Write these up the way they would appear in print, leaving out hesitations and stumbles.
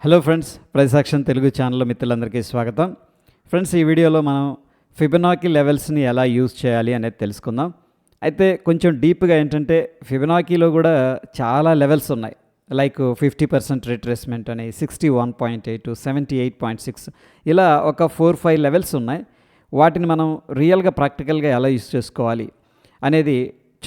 Hello friends, price action Telugu ఛానల్లో మిత్రులందరికీ స్వాగతం. ఫ్రెండ్స్, ఈ వీడియోలో మనం ఫిబొనాకీ లెవెల్స్ని ఎలా యూజ్ చేయాలి అనేది తెలుసుకుందాం. అయితే కొంచెం డీప్గా ఏంటంటే ఫిబొనాకీలో కూడా చాలా లెవెల్స్ ఉన్నాయి. లైక్ 50% రిట్రేస్మెంట్ అని, 61.8, 78.6 ఇలా ఒక 4-5 లెవెల్స్ ఉన్నాయి. వాటిని మనం రియల్గా ప్రాక్టికల్గా ఎలా యూజ్ చేసుకోవాలి అనేది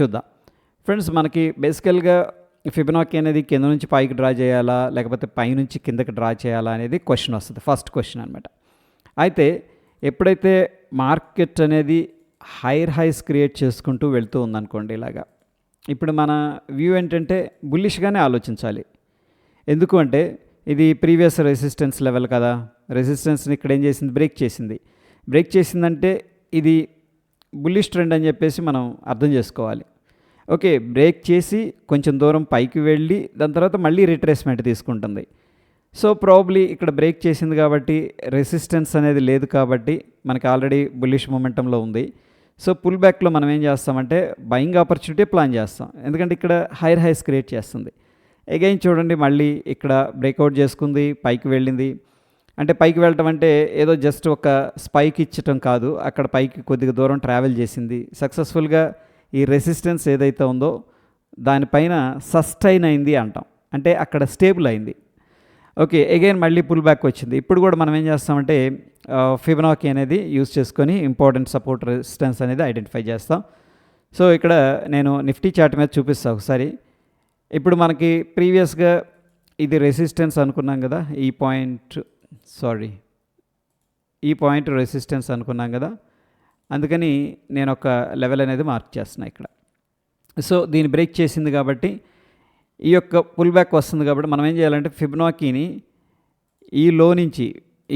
చూద్దాం. ఫ్రెండ్స్, మనకి బేసికల్గా ఫిబొనాకీ అనేది కింద నుంచి పైకి డ్రా చేయాలా లేకపోతే పైనుంచి కిందకి డ్రా చేయాలా అనేది క్వశ్చన్ వస్తుంది, ఫస్ట్ క్వశ్చన్ అనమాట. అయితే ఎప్పుడైతే మార్కెట్ అనేది హైర్ హైస్ క్రియేట్ చేసుకుంటూ వెళ్తూ ఉందనుకోండి, ఇలాగా ఇప్పుడు మన వ్యూ ఏంటంటే బుల్లిష్గానే ఆలోచించాలి. ఎందుకు అంటే ఇది ప్రీవియస్ రెసిస్టెన్స్ లెవెల్ కదా, రెసిస్టెన్స్ని ఇక్కడ ఏం చేసింది, బ్రేక్ చేసిందంటే ఇది బుల్లిష్ ట్రెండ్ అని చెప్పేసి మనం అర్థం చేసుకోవాలి. ఓకే, బ్రేక్ చేసి కొంచెం దూరం పైకి వెళ్ళి దాని తర్వాత మళ్ళీ రిట్రేస్మెంట్ తీసుకుంటుంది. సో ప్రాబ్లీ ఇక్కడ బ్రేక్ చేసింది కాబట్టి రెసిస్టెన్స్ అనేది లేదు కాబట్టి మనకి ఆల్రెడీ బుల్లిష్ మొమెంటంలో ఉంది. సో పుల్ బ్యాక్లో మనం ఏం చేస్తామంటే బయింగ్ ఆపర్చునిటీ ప్లాన్ చేస్తాం, ఎందుకంటే ఇక్కడ హైర్ హైస్ క్రియేట్ చేస్తుంది. అగైన్ చూడండి, మళ్ళీ ఇక్కడ బ్రేక్అవుట్ చేసుకుంది, పైకి వెళ్ళింది. అంటే పైకి వెళ్ళటం అంటే ఏదో జస్ట్ ఒక స్పైక్ ఇచ్చటం కాదు, అక్కడ పైకి కొద్దిగా దూరం ట్రావెల్ చేసింది సక్సెస్ఫుల్గా. ఈ రెసిస్టెన్స్ ఏదైతే ఉందో దానిపైన సస్టైన్ అయింది అంటాం, అంటే అక్కడ స్టేబుల్ అయింది. ఓకే, అగైన్ మళ్ళీ పుల్ బ్యాక్ వచ్చింది. ఇప్పుడు కూడా మనం ఏం చేస్తామంటే ఫిబొనాకీ అనేది యూజ్ చేసుకొని ఇంపార్టెంట్ సపోర్ట్ రెసిస్టెన్స్ అనేది ఐడెంటిఫై చేస్తాం. సో ఇక్కడ నేను నిఫ్టీ చార్ట్ మీద చూపిస్తాను ఒకసారి. ఇప్పుడు మనకి ప్రీవియస్గా ఇది రెసిస్టెన్స్ అనుకున్నాం కదా, ఈ పాయింట్ రెసిస్టెన్స్ అనుకున్నాం కదా, అందుకని నేను ఒక లెవెల్ అనేది మార్క్ చేస్తున్నా ఇక్కడ. సో దీన్ని బ్రేక్ చేసింది కాబట్టి ఈ యొక్క పుల్ బ్యాక్ వస్తుంది కాబట్టి మనం ఏం చేయాలంటే ఫిబొనాకీని ఈ లో నుంచి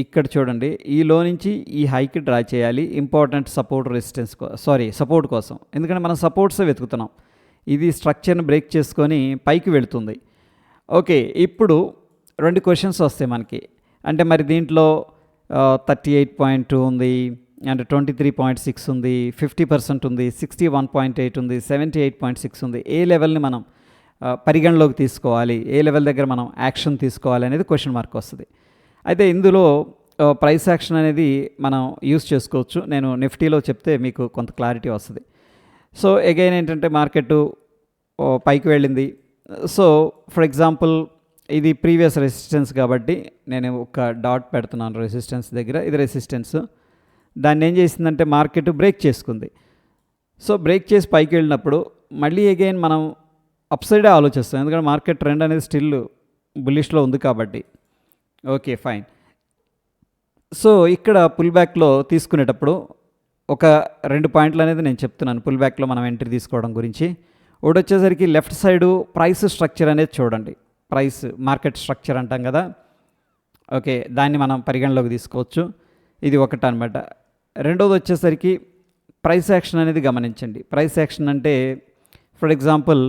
ఇక్కడ చూడండి, ఈ లో నుంచి ఈ హైకి డ్రా చేయాలి ఇంపార్టెంట్ సపోర్ట్ కోసం. ఎందుకంటే మనం సపోర్ట్సే వెతుకుతున్నాం. ఇది స్ట్రక్చర్ని బ్రేక్ చేసుకొని పైకి వెళుతుంది. ఓకే, ఇప్పుడు 2 క్వశ్చన్స్ వస్తాయి మనకి. అంటే మరి దీంట్లో 38.2 ఉంది, అండ్ 23.6 ఉంది, 50% ఉంది, 61.8 ఉంది, 78.6 ఉంది. ఏ లెవెల్ని మనం పరిగణలోకి తీసుకోవాలి, ఏ లెవెల్ దగ్గర మనం యాక్షన్ తీసుకోవాలి అనేది క్వశ్చన్ మార్క్ వస్తుంది. అయితే ఇందులో ప్రైస్ యాక్షన్ అనేది మనం యూస్ చేసుకోవచ్చు. నేను నిఫ్టీలో చెప్తే మీకు కొంత క్లారిటీ వస్తుంది. సో అగైన్ ఏంటంటే మార్కెట్ పైకి వెళ్ళింది. సో ఫర్ ఎగ్జాంపుల్ ఇది ప్రీవియస్ రెసిస్టెన్స్ కాబట్టి నేను ఒక డాట్ పెడుతున్నాను రెసిస్టెన్స్ దగ్గర, ఇది రెసిస్టెన్స్. దాన్ని ఏం చేసిందంటే మార్కెట్ బ్రేక్ చేసుకుంది. సో బ్రేక్ చేసి పైకి వెళ్ళినప్పుడు మళ్ళీ అగైన్ మనం అప్ సైడే ఆలోచిస్తాం, ఎందుకంటే మార్కెట్ ట్రెండ్ అనేది స్టిల్ బుల్లిష్లో ఉంది కాబట్టి. Okay fine. సో ఇక్కడ పుల్ బ్యాక్లో తీసుకునేటప్పుడు ఒక 2 పాయింట్లు అనేది నేను చెప్తున్నాను పుల్ బ్యాక్లో మనం ఎంట్రీ తీసుకోవడం గురించి. ఒకటి వచ్చేసరికి లెఫ్ట్ సైడు ప్రైస్ స్ట్రక్చర్ అనేది చూడండి, ప్రైస్ మార్కెట్ స్ట్రక్చర్ అంటాం కదా. ఓకే, దాన్ని మనం పరిగణలోకి తీసుకోవచ్చు. ఇది ఒకటి అనమాట. రెండోది వచ్చేసరికి ప్రైస్ యాక్షన్ అనేది గమనించండి. ప్రైస్ యాక్షన్ అంటే ఫర్ ఎగ్జాంపుల్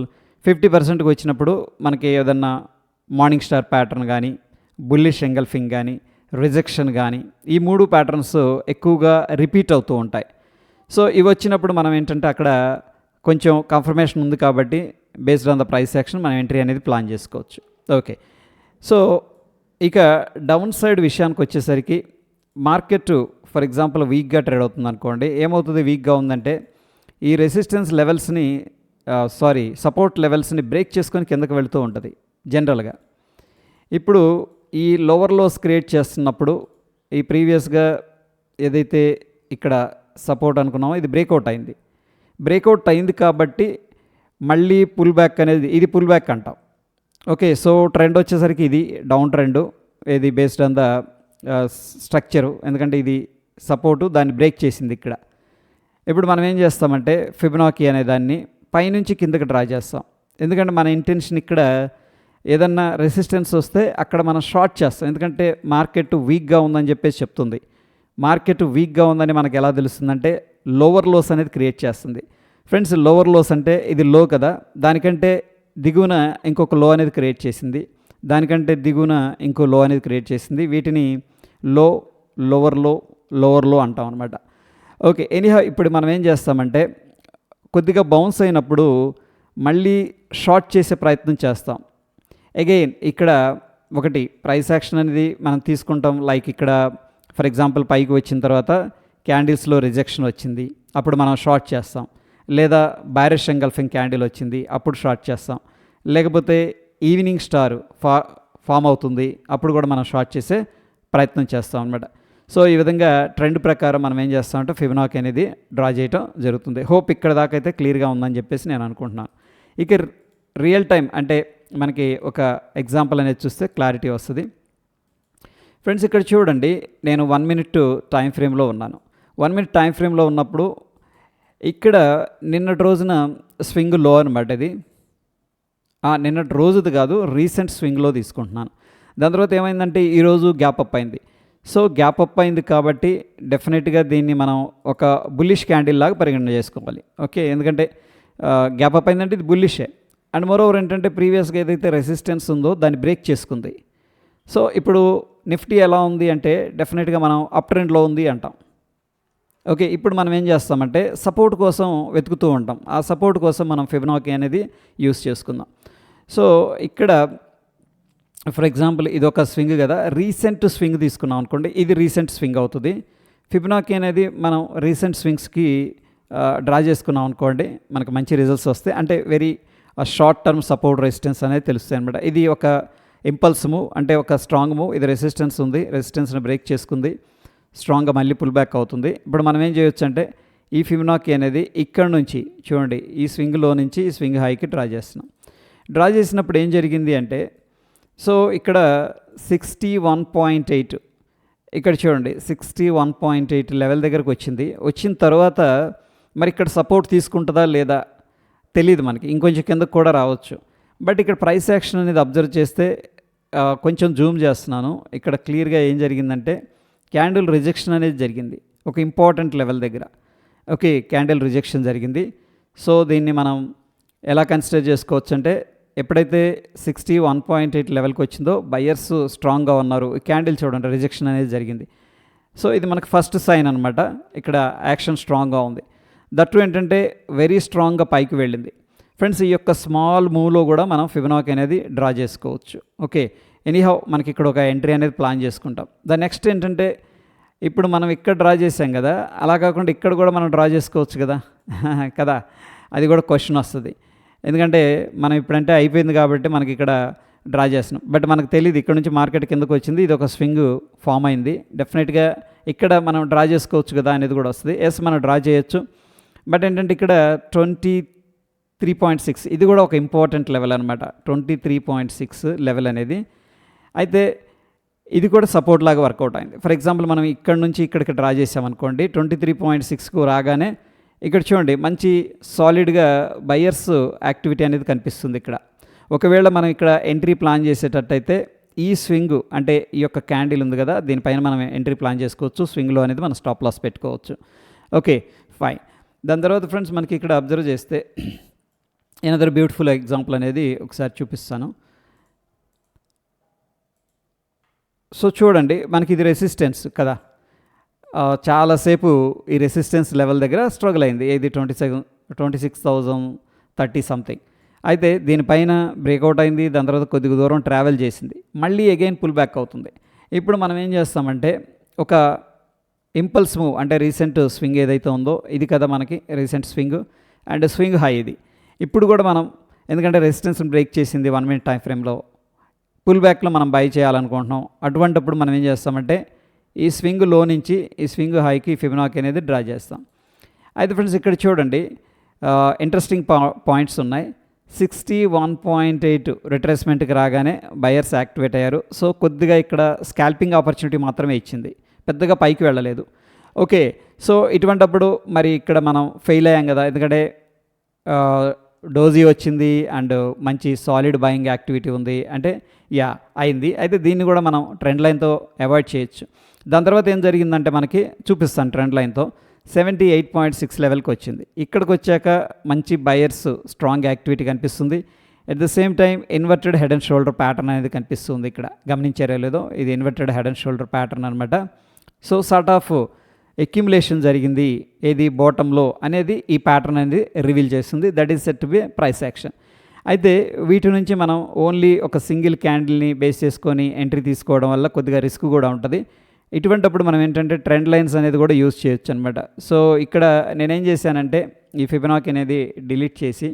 50%కి వచ్చినప్పుడు మనకి ఏదన్నా మార్నింగ్ స్టార్ ప్యాటర్న్ కానీ, బుల్లిష్ ఎంగల్ఫింగ్ కానీ, రిజెక్షన్ కానీ, ఈ 3 ప్యాటర్న్స్ ఎక్కువగా రిపీట్ అవుతూ ఉంటాయి. సో ఇవి వచ్చినప్పుడు మనం ఏంటంటే అక్కడ కొంచెం కన్ఫర్మేషన్ ఉంది కాబట్టి based on the price action మనం ఎంట్రీ అనేది ప్లాన్ చేసుకోవచ్చు. ఓకే, సో ఇక డౌన్ సైడ్ విషయానికి వచ్చేసరికి మార్కెట్ ఫర్ ఎగ్జాంపుల్ వీక్గా ట్రేడ్ అవుతుంది అనుకోండి. ఏమవుతుంది, వీక్గా ఉందంటే ఈ రెసిస్టెన్స్ లెవెల్స్ని సపోర్ట్ లెవెల్స్ని బ్రేక్ చేసుకొని కిందకి వెళుతూ ఉంటుంది జనరల్గా. ఇప్పుడు ఈ లోవర్ లోస్ క్రియేట్ చేస్తున్నప్పుడు ఈ ప్రీవియస్గా ఏదైతే ఇక్కడ సపోర్ట్ అనుకున్నామో ఇది బ్రేక్అవుట్ అయింది కాబట్టి మళ్ళీ పుల్ బ్యాక్ అనేది, ఇది పుల్ బ్యాక్ అంటాం. ఓకే, సో ట్రెండ్ వచ్చేసరికి ఇది డౌన్ ట్రెండ్, ఇది బేస్డ్ ఆన్ ద స్ట్రక్చరు, ఎందుకంటే ఇది సపోర్టు దాన్ని బ్రేక్ చేసింది ఇక్కడ. ఇప్పుడు మనం ఏం చేస్తామంటే ఫిబొనాకీ అనే దాన్ని పైనుంచి కిందకి డ్రా చేస్తాం, ఎందుకంటే మన ఇంటెన్షన్ ఇక్కడ ఏదన్నా రెసిస్టెన్స్ వస్తే అక్కడ మనం షార్ట్ చేస్తాం, ఎందుకంటే మార్కెట్ వీక్గా ఉందని చెప్పేసి చెప్తుంది. మార్కెట్ వీక్గా ఉందని మనకు ఎలా తెలుస్తుందంటే లోవర్ లోస్ అనేది క్రియేట్ చేస్తుంది. ఫ్రెండ్స్, లోవర్ లోస్ అంటే ఇది లో కదా, దానికంటే దిగువన ఇంకొక లో అనేది క్రియేట్ చేసింది, దానికంటే దిగువన ఇంకో లో అనేది క్రియేట్ చేసింది. వీటిని లోవర్ లో అంటాం అనమాట. ఓకే, ఎనీహౌ ఇప్పుడు మనం ఏం చేస్తామంటే కొద్దిగా బౌన్స్ అయినప్పుడు మళ్ళీ షార్ట్ చేసే ప్రయత్నం చేస్తాం. అగైన్ ఇక్కడ ఒకటి ప్రైస్ యాక్షన్ అనేది మనం తీసుకుంటాం. లైక్ ఇక్కడ ఫర్ ఎగ్జాంపుల్ పైకి వచ్చిన తర్వాత క్యాండిల్స్లో రిజెక్షన్ వచ్చింది, అప్పుడు మనం షార్ట్ చేస్తాం. లేదా బైరిష్ ఎంగల్ఫింగ్ క్యాండిల్ వచ్చింది, అప్పుడు షార్ట్ చేస్తాం. లేకపోతే ఈవినింగ్ స్టార్ ఫామ్ అవుతుంది, అప్పుడు కూడా మనం షార్ట్ చేసే ప్రయత్నం చేస్తాం అనమాట. సో ఈ విధంగా ట్రెండ్ ప్రకారం మనం ఏం చేస్తామంటే ఫిబొనాకీ అనేది డ్రా చేయటం జరుగుతుంది. హోప్ ఇక్కడ దాకా అయితే క్లియర్గా ఉందని చెప్పేసి నేను అనుకుంటున్నాను. ఇక రియల్ టైం అంటే మనకి ఒక ఎగ్జాంపుల్ అనేది చూస్తే క్లారిటీ వస్తుంది. ఫ్రెండ్స్ ఇక్కడ చూడండి, నేను 1 minute టైం ఫ్రేమ్లో ఉన్నాను. 1 minute టైం ఫ్రేమ్లో ఉన్నప్పుడు ఇక్కడ నిన్నటి రోజున స్వింగ్ లో అనమాట. ఇది నిన్నటి రోజుది కాదు, రీసెంట్ స్వింగ్లో తీసుకుంటున్నాను. దాని తర్వాత ఏమైందంటే ఈరోజు గ్యాప్ అప్ అయింది. సో గ్యాప్ అప్ అయింది కాబట్టి డెఫినెట్గా దీన్ని మనం ఒక బుల్లిష్ క్యాండిల్ లాగా పరిగణన చేసుకోవాలి. ఓకే, ఎందుకంటే గ్యాప్ అప్ అయిందంటే ఇది బుల్లిషే. అండ్ మోరోవర్ ఏంటంటే ప్రీవియస్గా ఏదైతే రెసిస్టెన్స్ ఉందో దాన్ని బ్రేక్ చేసుకుంది. సో ఇప్పుడు నిఫ్టీ ఎలా ఉంది అంటే డెఫినెట్గా మనం అప్ ట్రెండ్లో ఉంది అంటాం. ఓకే, ఇప్పుడు మనం ఏం చేస్తామంటే సపోర్ట్ కోసం వెతుకుతూ ఉంటాం. ఆ సపోర్ట్ కోసం మనం ఫిబొనాకీ అనేది యూస్ చేసుకుందాం. సో ఇక్కడ ఫర్ ఎగ్జాంపుల్ ఇది ఒక స్వింగ్ కదా, రీసెంట్ స్వింగ్ తీసుకున్నాం అనుకోండి, ఇది రీసెంట్ స్వింగ్ అవుతుంది. ఫిబొనాకీ అనేది మనం రీసెంట్ స్వింగ్స్కి డ్రా చేసుకున్నాం అనుకోండి, మనకు మంచి రిజల్ట్స్ వస్తాయి. అంటే very short term support resistance అనేది తెలుస్తాయి అనమాట. ఇది ఒక ఇంపల్స్ మూవ్, అంటే ఒక స్ట్రాంగ్ మూవ్. ఇది రెసిస్టెన్స్ ఉంది, రెసిస్టెన్స్ని బ్రేక్ చేసుకుంది, స్ట్రాంగ్గా మళ్ళీ పుల్ బ్యాక్ అవుతుంది. ఇప్పుడు మనం ఏం చేయొచ్చు అంటే ఈ ఫిబొనాకీ అనేది ఇక్కడ నుంచి చూడండి, ఈ స్వింగ్లో నుంచి ఈ స్వింగ్ హైకి డ్రా చేస్తున్నాం. డ్రా చేసినప్పుడు ఏం జరిగింది అంటే, సో ఇక్కడ 61.8, ఇక్కడ చూడండి 61.8 లెవెల్ దగ్గరకు వచ్చింది. వచ్చిన తర్వాత మరి ఇక్కడ సపోర్ట్ తీసుకుంటుందా లేదా తెలియదు మనకి, ఇంకొంచెం కిందకు కూడా రావచ్చు. బట్ ఇక్కడ ప్రైస్ యాక్షన్ అనేది అబ్జర్వ్ చేస్తే కొంచెం జూమ్ చేస్తున్నాను, ఇక్కడ క్లియర్గా ఏం జరిగిందంటే క్యాండిల్ రిజెక్షన్ అనేది జరిగింది ఒక ఇంపార్టెంట్ లెవెల్ దగ్గర. ఓకే, క్యాండిల్ రిజెక్షన్ జరిగింది. సో దీన్ని మనం ఎలా కన్సిడర్ చేసుకోవచ్చు అంటే ఎప్పుడైతే 61.8 లెవెల్కి వచ్చిందో బయర్స్ స్ట్రాంగ్గా ఉన్నారు. క్యాండిల్ చూడండి రిజెక్షన్ అనేది జరిగింది. సో ఇది మనకు ఫస్ట్ సైన్ అనమాట, ఇక్కడ యాక్షన్ స్ట్రాంగ్గా ఉంది. దట్టు ఏంటంటే వెరీ స్ట్రాంగ్గా పైకి వెళ్ళింది. ఫ్రెండ్స్ ఈ యొక్క స్మాల్ మూవ్లో కూడా మనం ఫిబొనాకీ అనేది డ్రా చేసుకోవచ్చు. ఓకే, ఎనీహౌ మనకి ఇక్కడ ఒక ఎంట్రీ అనేది ప్లాన్ చేసుకుంటాం. ద నెక్స్ట్ ఏంటంటే ఇప్పుడు మనం ఇక్కడ డ్రా చేసాం కదా, అలా కాకుండా ఇక్కడ కూడా మనం డ్రా చేసుకోవచ్చు కదా కదా, అది కూడా క్వశ్చన్ వస్తుంది. ఎందుకంటే మనం ఇప్పుడంటే అయిపోయింది కాబట్టి మనకి ఇక్కడ డ్రా చేస్తున్నాం. బట్ మనకు తెలియదు ఇక్కడ నుంచి మార్కెట్ కిందకు వచ్చింది, ఇది ఒక స్వింగ్ ఫామ్ అయింది. డెఫినెట్గా ఇక్కడ మనం డ్రా చేసుకోవచ్చు కదా అనేది కూడా వస్తుంది. ఎస్ మనం డ్రా చేయొచ్చు. బట్ ఏంటంటే ఇక్కడ 23.6 ఇది కూడా ఒక ఇంపార్టెంట్ లెవెల్ అనమాట, 23.6 లెవెల్ అనేది. అయితే ఇది కూడా సపోర్ట్ లాగా వర్కౌట్ అయింది. ఫర్ ఎగ్జాంపుల్ మనం ఇక్కడ నుంచి ఇక్కడికి డ్రా చేసామనుకోండి, 23.6కు రాగానే ఇక్కడ చూడండి మంచి సాలిడ్గా బయర్స్ యాక్టివిటీ అనేది కనిపిస్తుంది ఇక్కడ. ఒకవేళ మనం ఇక్కడ ఎంట్రీ ప్లాన్ చేసేటట్టయితే ఈ స్వింగ్ అంటే ఈ యొక్క క్యాండిల్ ఉంది కదా, దీనిపైన మనం ఎంట్రీ ప్లాన్ చేసుకోవచ్చు. స్వింగ్లో అనేది మనం స్టాప్ లాస్ పెట్టుకోవచ్చు. Okay fine. దాని తర్వాత ఫ్రెండ్స్ మనకి ఇక్కడ అబ్జర్వ్ చేస్తే ఎనదర్ బ్యూటిఫుల్ ఎగ్జాంపుల్ అనేది ఒకసారి చూపిస్తాను. సో చూడండి మనకి ఇది రెసిస్టెన్స్ కదా, చాలాసేపు ఈ రెసిస్టెన్స్ లెవెల్ దగ్గర స్ట్రగుల్ అయింది. ఇది 26,030 సంథింగ్. అయితే దీనిపైన బ్రేక్అవుట్ అయింది, దాని తర్వాత కొద్దిగా దూరం ట్రావెల్ చేసింది, మళ్ళీ అగైన్ పుల్ బ్యాక్ అవుతుంది. ఇప్పుడు మనం ఏం చేస్తామంటే ఒక ఇంపల్స్ మూవ్ అంటే రీసెంట్ స్వింగ్ ఏదైతే ఉందో ఇది కదా మనకి recent swing, and swing high ఇది. ఇప్పుడు కూడా మనం ఎందుకంటే రెసిస్టెన్స్ని బ్రేక్ చేసింది 1 minute టైం ఫ్రేమ్లో, పుల్ బ్యాక్లో మనం బై చేయాలనుకుంటున్నాం. అటువంటిప్పుడు మనం ఏం చేస్తామంటే ఈ స్వింగ్ లో నుంచి ఈ స్వింగ్ హైకి ఫిబొనాకీ అనేది డ్రా చేస్తాం. అయితే ఫ్రెండ్స్ ఇక్కడ చూడండి ఇంట్రెస్టింగ్ పాయింట్స్ ఉన్నాయి. 61.8 రిట్రేస్మెంట్కి రాగానే బయర్స్ యాక్టివేట్ అయ్యారు. సో కొద్దిగా ఇక్కడ స్కాల్పింగ్ ఆపర్చునిటీ మాత్రమే ఇచ్చింది, పెద్దగా పైకి వెళ్ళలేదు. ఓకే, సో ఇటువంటప్పుడు మరి ఇక్కడ మనం ఫెయిల్ అయ్యాం కదా, ఎందుకంటే డోజీ వచ్చింది అండ్ మంచి సాలిడ్ బయింగ్ యాక్టివిటీ ఉంది అంటే అయింది. అయితే దీన్ని కూడా మనం ట్రెండ్ లైన్తో అవాయిడ్ చేయొచ్చు. దాని తర్వాత ఏం జరిగిందంటే మనకి చూపిస్తాను ట్రెండ్ లైన్తో 78.6 లెవెల్కి వచ్చింది. ఇక్కడికి వచ్చాక మంచి బయర్స్ స్ట్రాంగ్ యాక్టివిటీ కనిపిస్తుంది. At the same time inverted head and shoulder pattern అనేది కనిపిస్తుంది. ఇక్కడ గమనించారో లేదో, ఇది inverted head and shoulder pattern అనమాట. సో సార్ట్ ఆఫ్ అక్యుములేషన్ జరిగింది ఏది బాటంలో అనేది ఈ ప్యాటర్న్ అనేది రివీల్ చేస్తుంది. That is set to be price action. అయితే వీటి నుంచి మనం ఓన్లీ ఒక సింగిల్ క్యాండిల్ని బేస్ చేసుకొని ఎంట్రీ తీసుకోవడం వల్ల కొద్దిగా రిస్క్ కూడా ఉంటుంది. ఇటువంటప్పుడు మనం ఏంటంటే ట్రెండ్ లైన్స్ అనేది కూడా యూజ్ చేయొచ్చు అనమాట. సో ఇక్కడ నేనేం చేశానంటే ఈ ఫిబొనాకీ అనేది డిలీట్ చేసి,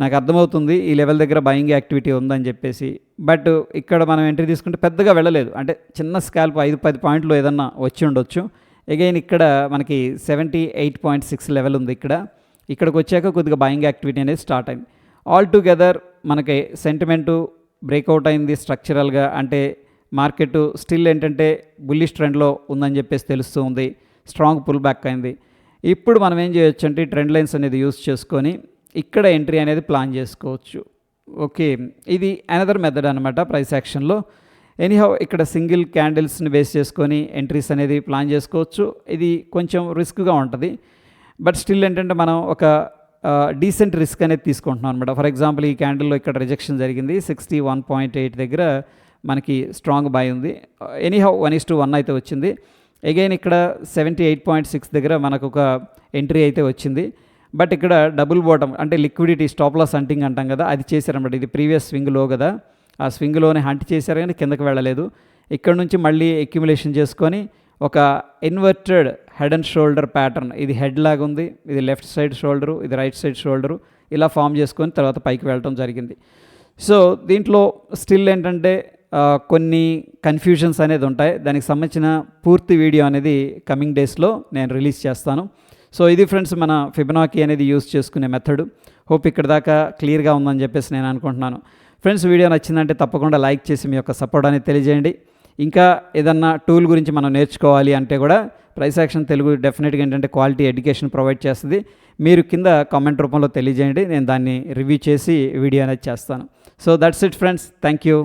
నాకు అర్థమవుతుంది ఈ లెవెల్ దగ్గర బయింగ్ యాక్టివిటీ ఉందని చెప్పేసి, బట్ ఇక్కడ మనం ఎంట్రీ తీసుకుంటే పెద్దగా వెళ్ళలేదు, అంటే చిన్న స్కాల్ప్ 5-10 పాయింట్లు ఏదన్నా వచ్చి ఉండొచ్చు. అగైన్ ఇక్కడ మనకి 78.6 లెవెల్ ఉంది. ఇక్కడికి వచ్చాక కొద్దిగా బయింగ్ యాక్టివిటీ అనేది స్టార్ట్ అయింది. ఆల్ టుగెదర్ మనకి సెంటిమెంటు బ్రేక్అవుట్ అయింది స్ట్రక్చరల్గా, అంటే మార్కెట్ స్టిల్ ఏంటంటే బుల్లిష్ ట్రెండ్లో ఉందని చెప్పేసి తెలుస్తూ ఉంది. స్ట్రాంగ్ పుల్ బ్యాక్ అయింది. ఇప్పుడు మనం ఏం చేయొచ్చు అంటే ట్రెండ్ లైన్స్ అనేది యూస్ చేసుకొని ఇక్కడ ఎంట్రీ అనేది ప్లాన్ చేసుకోవచ్చు. ఓకే, ఇది అనదర్ మెథడ్ అనమాట ప్రైస్ యాక్షన్లో. ఎనీహౌ ఇక్కడ సింగిల్ క్యాండిల్స్ని బేస్ చేసుకొని ఎంట్రీస్ అనేది ప్లాన్ చేసుకోవచ్చు. ఇది కొంచెం రిస్క్గా ఉంటుంది, బట్ స్టిల్ ఏంటంటే మనం ఒక డీసెంట్ రిస్క్ అనేది తీసుకుంటున్నాం అనమాట. ఫర్ ఎగ్జాంపుల్ ఈ క్యాండిల్లో ఇక్కడ రిజెక్షన్ జరిగింది 61.8 దగ్గర మనకి స్ట్రాంగ్ బై ఉంది. ఎనీహౌ 1:1 అయితే వచ్చింది. అగైన్ ఇక్కడ 78.6 దగ్గర మనకు ఒక ఎంట్రీ అయితే వచ్చింది. బట్ ఇక్కడ డబుల్ బాటమ్ అంటే లిక్విడిటీ స్టాప్ లాస్ హంటింగ్ అంటాం కదా, అది చేశారన్నమాట. ఇది ప్రీవియస్ స్వింగ్లో కదా, ఆ స్వింగ్లోనే హంట్ చేశారు కానీ కిందకి వెళ్ళలేదు. ఇక్కడ నుంచి మళ్ళీ అక్యుములేషన్ చేసుకొని ఒక inverted head and shoulder pattern, ఇది హెడ్ లాగా ఉంది, ఇది లెఫ్ట్ సైడ్ షోల్డరు, ఇది రైట్ సైడ్ షోల్డరు, ఇలా ఫామ్ చేసుకొని తర్వాత పైకి వెళ్ళటం జరిగింది. సో దీంట్లో స్టిల్ ఏంటంటే కొన్ని కన్ఫ్యూజన్స్ అనేది ఉంటాయి. దానికి సంబంధించిన పూర్తి వీడియో అనేది కమింగ్ డేస్లో నేను రిలీజ్ చేస్తాను. సో ఇది ఫ్రెండ్స్ మన ఫిబొనాకీ అనేది యూస్ చేసుకునే మెథడ్. హోప్ ఇక్కడ దాకా క్లియర్గా ఉందని చెప్పేసి నేను అనుకుంటున్నాను. ఫ్రెండ్స్, వీడియో నచ్చిందంటే తప్పకుండా లైక్ చేసి మీ యొక్క సపోర్ట్ అనేది తెలియజేయండి. ఇంకా ఏదన్నా టూల్ గురించి మనం నేర్చుకోవాలి అంటే కూడా ప్రైస్ యాక్షన్ తెలుగు డెఫినెట్గా ఏంటంటే క్వాలిటీ ఎడ్యుకేషన్ ప్రొవైడ్ చేస్తుంది. మీరు కింద కామెంట్ రూపంలో తెలియజేయండి, నేను దాన్ని రివ్యూ చేసి వీడియో అనేది చేస్తాను. So that's it friends, thank you.